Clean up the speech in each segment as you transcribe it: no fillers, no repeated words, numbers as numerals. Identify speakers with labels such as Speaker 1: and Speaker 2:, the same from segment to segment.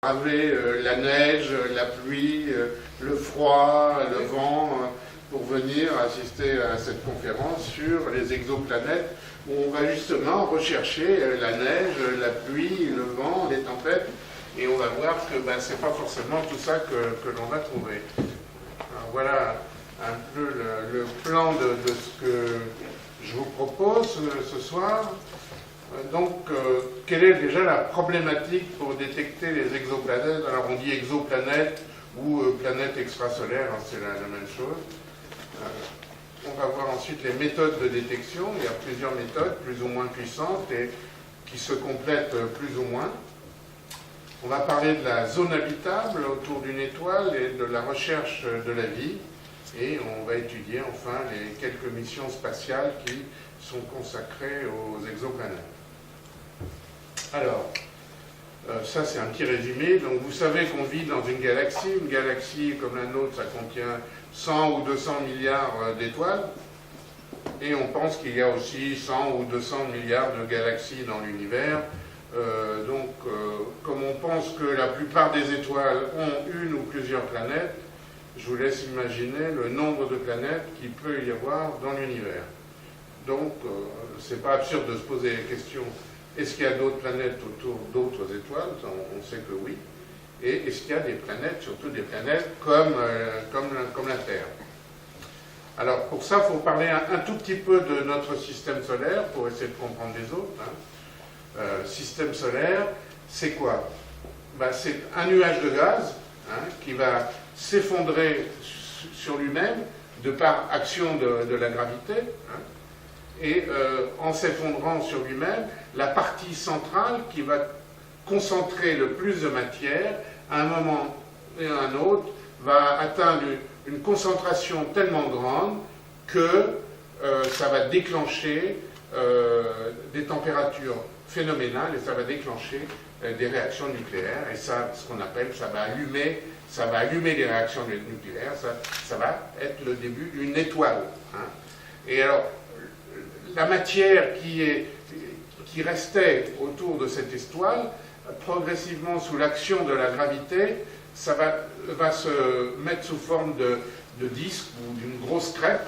Speaker 1: braver la neige, la pluie, le froid, le vent, pour venir assister à cette conférence sur les exoplanètes, où on va justement rechercher la neige, la pluie, le vent, les tempêtes, et on va voir que c'est pas forcément tout ça que l'on va trouver. Alors voilà un peu le plan de ce que je vous propose ce soir. Donc, quelle est déjà la problématique pour détecter les exoplanètes? Alors, on dit exoplanète ou planète extrasolaire, hein, c'est la même chose. On va voir ensuite les méthodes de détection. Il y a plusieurs méthodes, plus ou moins puissantes, et qui se complètent plus ou moins. On va parler de la zone habitable autour d'une étoile et de la recherche de la vie. Et on va étudier enfin les quelques missions spatiales qui sont consacrées aux exoplanètes. Alors, ça c'est un petit résumé. Donc vous savez qu'on vit dans une galaxie. Une galaxie comme la nôtre, ça contient 100 ou 200 milliards d'étoiles. Et on pense qu'il y a aussi 100 ou 200 milliards de galaxies dans l'univers. Comme on pense que la plupart des étoiles ont une ou plusieurs planètes, je vous laisse imaginer le nombre de planètes qu'il peut y avoir dans l'univers. Donc, c'est pas absurde de se poser la question, est-ce qu'il y a d'autres planètes autour d'autres étoiles? On sait que oui. Et est-ce qu'il y a des planètes, surtout des planètes comme la Terre? Alors, pour ça, il faut parler un tout petit peu de notre système solaire, pour essayer de comprendre les autres. Système solaire, c'est quoi? C'est un nuage de gaz qui va s'effondrer sur lui-même de par action de la gravité, et en s'effondrant sur lui-même, la partie centrale qui va concentrer le plus de matière, à un moment et à un autre, va atteindre une concentration tellement grande que ça va déclencher des températures phénoménales et ça va déclencher des réactions nucléaires, et ça, ce qu'on appelle, ça va allumer les réactions nucléaires, ça va être le début d'une étoile. Et alors, la matière qui restait autour de cette étoile, progressivement sous l'action de la gravité, ça va se mettre sous forme de disque ou d'une grosse crêpe,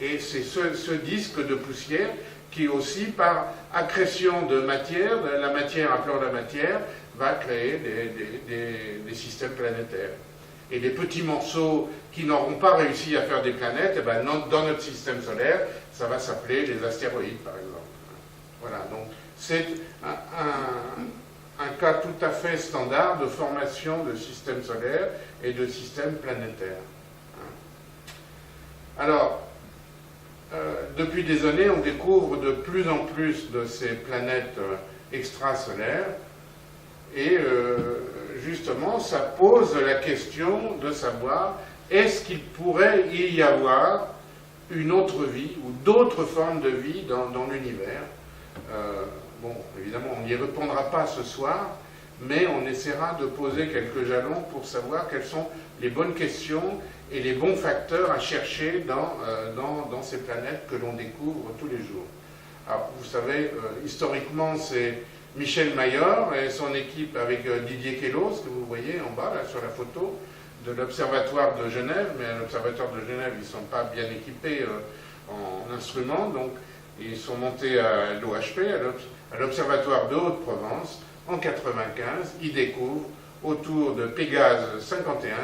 Speaker 1: et c'est ce disque de poussière qui aussi, par accrétion de matière, la matière appelant la matière, va créer des systèmes planétaires. Et les petits morceaux qui n'auront pas réussi à faire des planètes, dans notre système solaire, ça va s'appeler les astéroïdes, par exemple. Voilà, donc c'est un cas tout à fait standard de formation de systèmes solaires et de systèmes planétaires. Alors, depuis des années, on découvre de plus en plus de ces planètes extrasolaires, et justement, ça pose la question de savoir est-ce qu'il pourrait y avoir une autre vie ou d'autres formes de vie dans l'univers. Évidemment, on n'y répondra pas ce soir, mais on essaiera de poser quelques jalons pour savoir quelles sont les bonnes questions et les bons facteurs à chercher dans ces planètes que l'on découvre tous les jours. Alors, vous savez, historiquement, c'est Michel Mayor et son équipe avec Didier Queloz, que vous voyez en bas, là, sur la photo, de l'Observatoire de Genève, mais à l'Observatoire de Genève, ils ne sont pas bien équipés en instruments, donc ils sont montés à l'OHP, à l'Observatoire de Haute-Provence, en 1995, ils découvrent, autour de Pégase 51,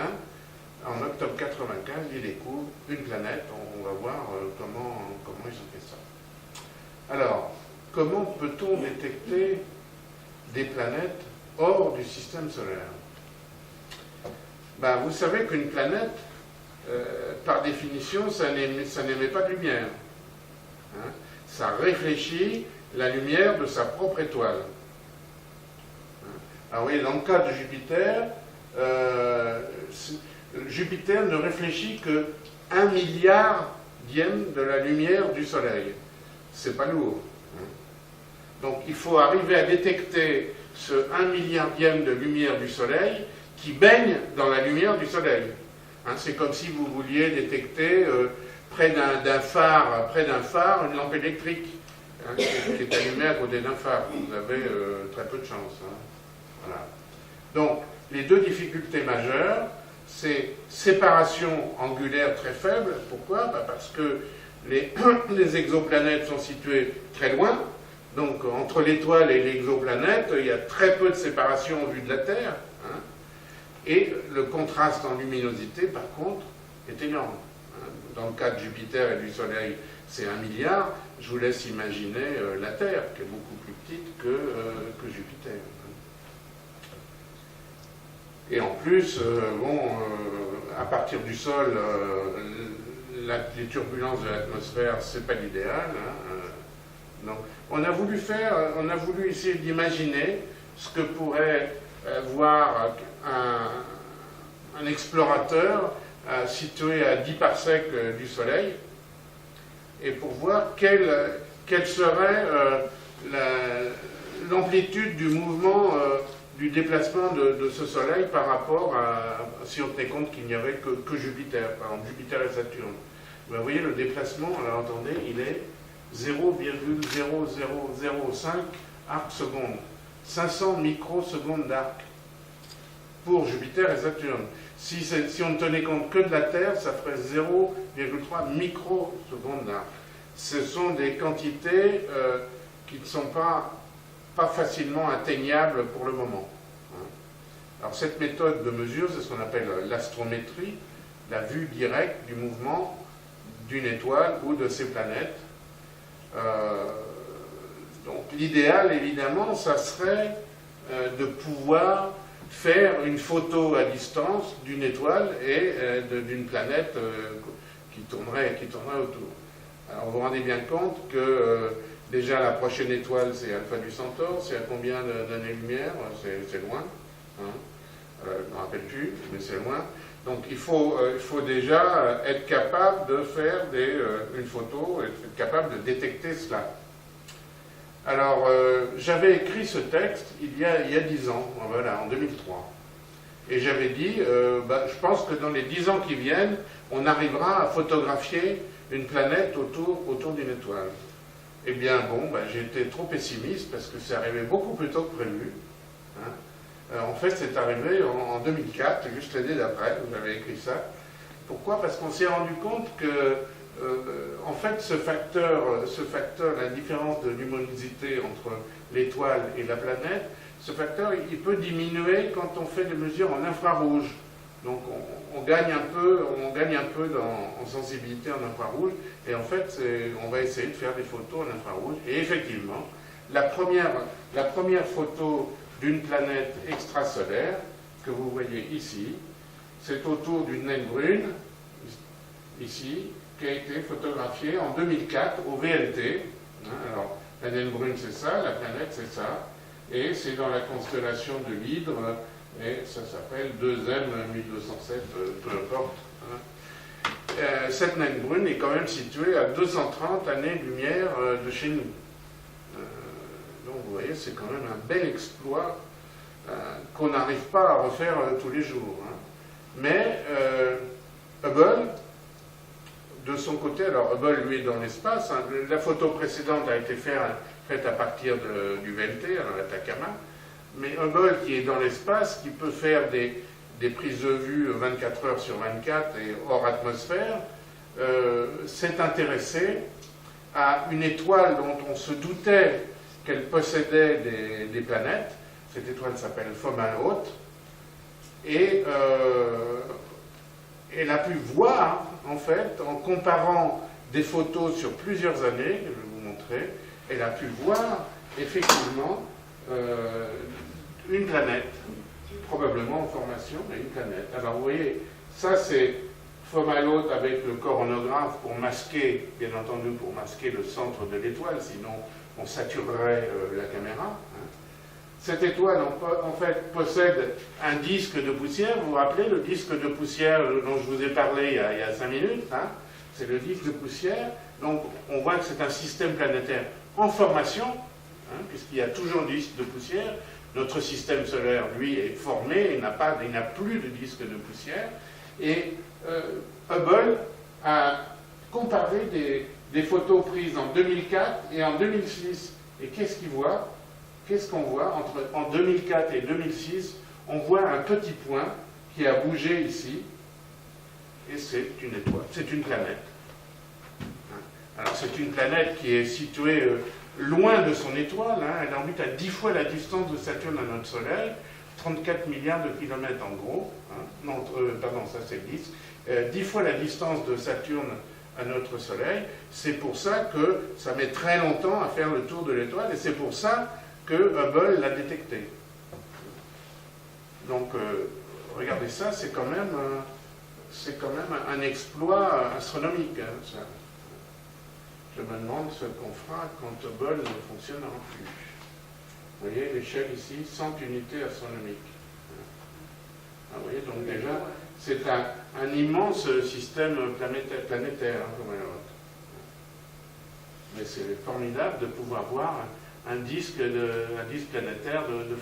Speaker 1: en octobre 1995, ils découvrent une planète. On va voir comment ils ont fait ça. Alors, comment peut-on détecter des planètes hors du système solaire? Vous savez qu'une planète, par définition, ça n'émet pas de lumière. Ça réfléchit la lumière de sa propre étoile. Alors, vous voyez, dans le cas de Jupiter, Jupiter ne réfléchit que 1 milliardième de la lumière du Soleil. C'est pas lourd. Donc il faut arriver à détecter ce 1 milliardième de lumière du Soleil qui baigne dans la lumière du Soleil. C'est comme si vous vouliez détecter près d'un phare, une lampe électrique qui est allumée à côté d'un phare. Vous avez très peu de chance. Voilà. Donc, les deux difficultés majeures, c'est séparation angulaire très faible. Pourquoi? Parce que les exoplanètes sont situées très loin. Donc entre l'étoile et l'exoplanète, il y a très peu de séparation en vue de la Terre. Hein, et le contraste en luminosité, par contre, est énorme. Hein. Dans le cas de Jupiter et du Soleil, c'est 1 milliard. Je vous laisse imaginer la Terre, qui est beaucoup plus petite que Jupiter. Et en plus, à partir du sol, les turbulences de l'atmosphère, c'est pas l'idéal. Hein, donc, on a voulu essayer d'imaginer ce que pourrait voir un explorateur situé à 10 parsecs du Soleil, et pour voir quelle serait l'amplitude du mouvement, du déplacement de ce Soleil par rapport à, si on tenait compte qu'il n'y avait que Jupiter, par exemple Jupiter et Saturne. Vous voyez, le déplacement, alors attendez, il est 0,0005 arcs secondes, 500 microsecondes d'arc pour Jupiter et Saturne. Si on ne tenait compte que de la Terre, ça ferait 0,3 microsecondes d'arc. Ce sont des quantités qui ne sont pas facilement atteignables pour le moment. Alors cette méthode de mesure, c'est ce qu'on appelle l'astrométrie, la vue directe du mouvement d'une étoile ou de ses planètes. Donc l'idéal, évidemment, ça serait de pouvoir faire une photo à distance d'une étoile et d'une planète qui tournerait autour. Alors vous vous rendez bien compte que déjà la prochaine étoile, c'est Alpha du Centaure, c'est à combien d'années-lumière? C'est loin. Hein, je ne me rappelle plus, mais c'est loin. Donc il faut déjà être capable de faire une photo, être capable de détecter cela. Alors j'avais écrit ce texte il y a 10 ans, voilà, en 2003. Et j'avais dit, je pense que dans les 10 ans qui viennent, on arrivera à photographier une planète autour d'une étoile. Eh bien bon, j'ai été trop pessimiste parce que c'est arrivé beaucoup plus tôt que prévu. Hein. En fait, c'est arrivé en 2004, juste l'année d'après, où j'avais écrit ça. Pourquoi? Parce qu'on s'est rendu compte que, en fait, ce facteur, la différence de luminosité entre l'étoile et la planète, ce facteur, il peut diminuer quand on fait des mesures en infrarouge. Donc, on gagne un peu en sensibilité en infrarouge, et en fait, on va essayer de faire des photos en infrarouge. Et effectivement, la première photo d'une planète extrasolaire, que vous voyez ici, c'est autour d'une naine brune, ici, qui a été photographiée en 2004 au VLT. Alors, la naine brune, c'est ça, la planète, c'est ça, et c'est dans la constellation de l'Hydre, et ça s'appelle 2M 1207, peu importe. Cette naine brune est quand même située à 230 années-lumière de chez nous. Donc vous voyez, c'est quand même un bel exploit qu'on n'arrive pas à refaire tous les jours. Hein. Mais Hubble, de son côté, alors Hubble lui est dans l'espace, hein, la photo précédente a été faite à partir du VLT, alors l'Atacama, mais Hubble qui est dans l'espace, qui peut faire des prises de vue 24 heures sur 24 et hors atmosphère, s'est intéressé à une étoile dont on se doutait qu'elle possédait des planètes. Cette étoile s'appelle Fomalhaut, et elle a pu voir, en fait, en comparant des photos sur plusieurs années, que je vais vous montrer, elle a pu voir effectivement une planète, probablement en formation, mais une planète. Alors vous voyez, ça c'est Fomalhaut avec le coronographe pour masquer, bien entendu, pour masquer le centre de l'étoile, sinon on saturerait la caméra. Hein. Cette étoile, en fait, possède un disque de poussière. Vous vous rappelez le disque de poussière dont je vous ai parlé il y a 5 minutes, hein. C'est le disque de poussière. Donc on voit que c'est un système planétaire en formation, hein, puisqu'il y a toujours des disques de poussière. Notre système solaire, lui, est formé, il n'a plus de disque de poussière. Et Hubble a comparé des photos prises en 2004 et en 2006. Et qu'est-ce qu'on voit? En 2004 et 2006, on voit un petit point qui a bougé ici, et c'est une étoile, c'est une planète. Alors c'est une planète qui est située loin de son étoile, hein, elle orbite à 10 fois la distance de Saturne à notre Soleil, 34 milliards de kilomètres en gros, hein, non, pardon, ça c'est 10, 10 fois la distance de Saturne à notre Soleil. C'est pour ça que ça met très longtemps à faire le tour de l'étoile, et c'est pour ça que Hubble l'a détecté. Donc, regardez ça, c'est quand même un exploit astronomique. Hein, ça. Je me demande ce qu'on fera quand Hubble ne fonctionnera plus. Vous voyez l'échelle ici, 100 unités astronomiques. Ah, vous voyez, donc déjà, c'est un immense système planétaire. Hein, mais c'est formidable de pouvoir voir un disque planétaire de